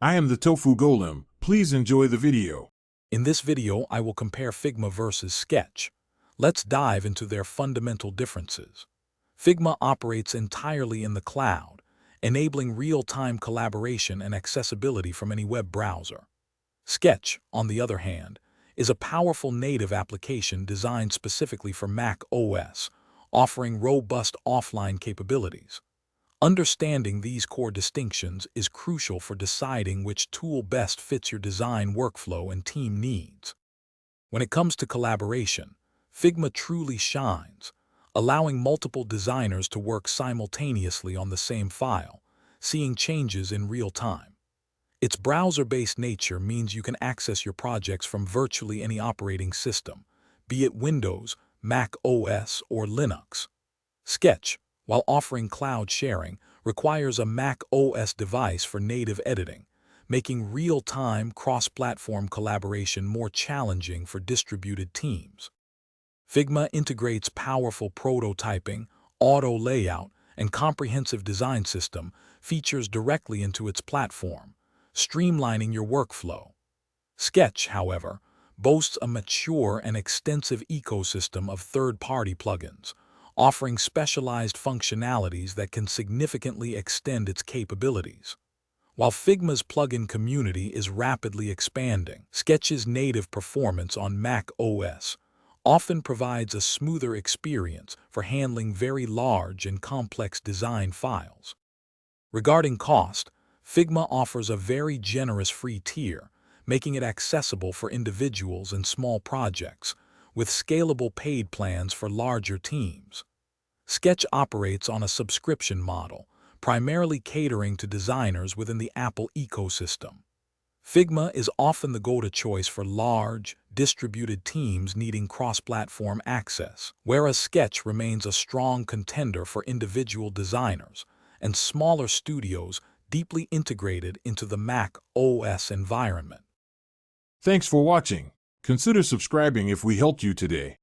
I am the Tofu Golem. Please enjoy the video. In this video, I will compare Figma versus Sketch. Let's dive into their fundamental differences. Figma operates entirely in the cloud, enabling real-time collaboration and accessibility from any web browser. Sketch, on the other hand, is a powerful native application designed specifically for macOS, offering robust offline capabilities. Understanding these core distinctions is crucial for deciding which tool best fits your design workflow and team needs. When it comes to collaboration, Figma truly shines, allowing multiple designers to work simultaneously on the same file, seeing changes in real time. Its browser-based nature means you can access your projects from virtually any operating system, be it Windows, Mac OS, or Linux. Sketch, while offering cloud sharing, requires a Mac OS device for native editing, making real-time cross-platform collaboration more challenging for distributed teams. Figma integrates powerful prototyping, auto layout, and comprehensive design system features directly into its platform, streamlining your workflow. Sketch, however, boasts a mature and extensive ecosystem of third-party plugins, offering specialized functionalities that can significantly extend its capabilities. While Figma's plugin community is rapidly expanding, Sketch's native performance on Mac OS often provides a smoother experience for handling very large and complex design files. Regarding cost, Figma offers a very generous free tier, making it accessible for individuals and small projects, with scalable paid plans for larger teams. Sketch operates on a subscription model, primarily catering to designers within the Apple ecosystem. Figma is often the go-to choice for large, distributed teams needing cross-platform access, whereas Sketch remains a strong contender for individual designers and smaller studios deeply integrated into the Mac OS environment. Thanks for watching. Consider subscribing if we helped you today.